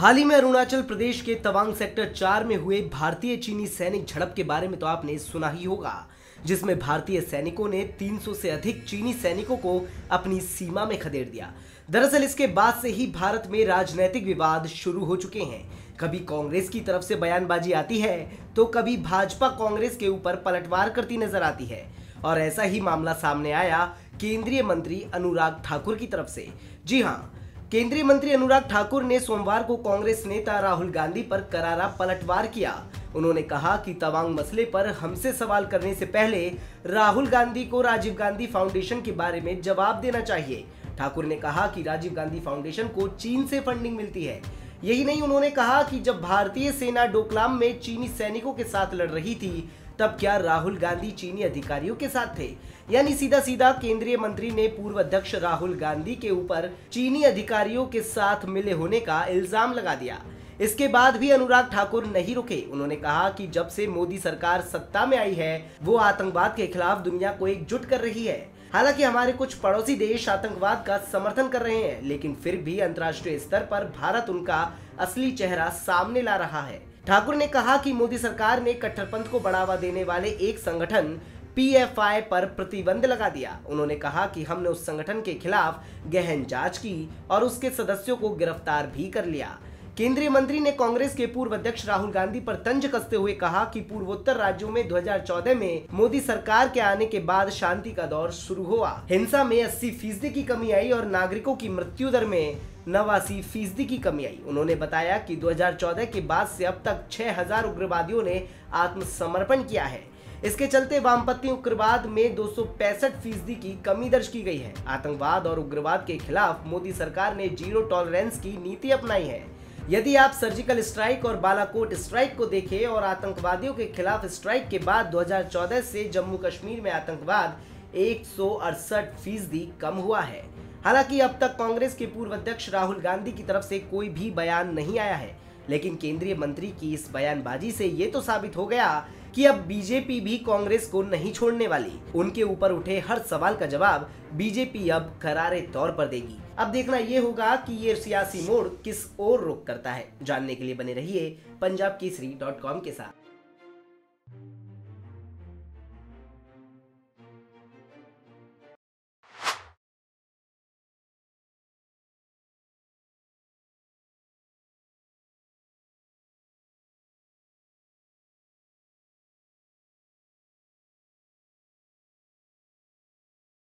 हाल ही में अरुणाचल प्रदेश के तवांग सेक्टर 4 में हुए भारतीय चीनी सैनिक झड़प के बारे में तो आपने सुना ही होगा, जिसमें भारतीय सैनिकों ने 300 से अधिक चीनी सैनिकों को अपनी सीमा में खदेड़ दिया। दरअसल इसके बाद से ही भारत में राजनीतिक विवाद शुरू हो चुके हैं। कभी कांग्रेस की तरफ से बयानबाजी आती है तो कभी भाजपा कांग्रेस के ऊपर पलटवार करती नजर आती है, और ऐसा ही मामला सामने आया केंद्रीय मंत्री अनुराग ठाकुर की तरफ से। जी हाँ, केंद्रीय मंत्री अनुराग ठाकुर ने सोमवार को कांग्रेस नेता राहुल गांधी पर करारा पलटवार किया। उन्होंने कहा कि तवांग मसले पर हमसे सवाल करने से पहले राहुल गांधी को राजीव गांधी फाउंडेशन के बारे में जवाब देना चाहिए। ठाकुर ने कहा कि राजीव गांधी फाउंडेशन को चीन से फंडिंग मिलती है। यही नहीं, उन्होंने कहा कि जब भारतीय सेना डोकलाम में चीनी सैनिकों के साथ लड़ रही थी तब क्या राहुल गांधी चीनी अधिकारियों के साथ थे? यानी सीधा सीधा केंद्रीय मंत्री ने पूर्व अध्यक्ष राहुल गांधी के ऊपर चीनी अधिकारियों के साथ मिले होने का इल्जाम लगा दिया। इसके बाद भी अनुराग ठाकुर नहीं रुके। उन्होंने कहा कि जब से मोदी सरकार सत्ता में आई है वो आतंकवाद के खिलाफ दुनिया को एकजुट कर रही है। हालांकि हमारे कुछ पड़ोसी देश आतंकवाद का समर्थन कर रहे हैं, लेकिन फिर भी अंतर्राष्ट्रीय स्तर पर भारत उनका असली चेहरा सामने ला रहा है। ठाकुर ने कहा कि मोदी सरकार ने कट्टरपंथ को बढ़ावा देने वाले एक संगठन PFI पर प्रतिबंध लगा दिया। उन्होंने कहा कि हमने उस संगठन के खिलाफ गहन जांच की और उसके सदस्यों को गिरफ्तार भी कर लिया। केंद्रीय मंत्री ने कांग्रेस के पूर्व अध्यक्ष राहुल गांधी पर तंज कसते हुए कहा कि पूर्वोत्तर राज्यों में 2014 में मोदी सरकार के आने के बाद शांति का दौर शुरू हुआ। हिंसा में 80% की कमी आई और नागरिकों की मृत्यु दर में 89% की कमी आई। उन्होंने बताया कि 2014 के बाद से अब तक 6000 उग्रवादियों ने आत्मसमर्पण किया है। इसके चलते वामपंथी उग्रवाद में 265% की कमी दर्ज की गई है। आतंकवाद और उग्रवाद के खिलाफ मोदी सरकार ने जीरो टॉलरेंस की नीति अपनाई है। यदि आप सर्जिकल स्ट्राइक और बालाकोट स्ट्राइक को देखें और आतंकवादियों के खिलाफ स्ट्राइक के बाद 2014 से जम्मू कश्मीर में आतंकवाद 168% कम हुआ है। हालांकि अब तक कांग्रेस के पूर्व अध्यक्ष राहुल गांधी की तरफ से कोई भी बयान नहीं आया है, लेकिन केंद्रीय मंत्री की इस बयानबाजी से ये तो साबित हो गया कि अब बीजेपी भी कांग्रेस को नहीं छोड़ने वाली। उनके ऊपर उठे हर सवाल का जवाब बीजेपी अब करारे तौर पर देगी। अब देखना ये होगा कि ये सियासी मोड़ किस ओर रुख करता है। जानने के लिए बने रहिए पंजाबकेसरी.com के साथ।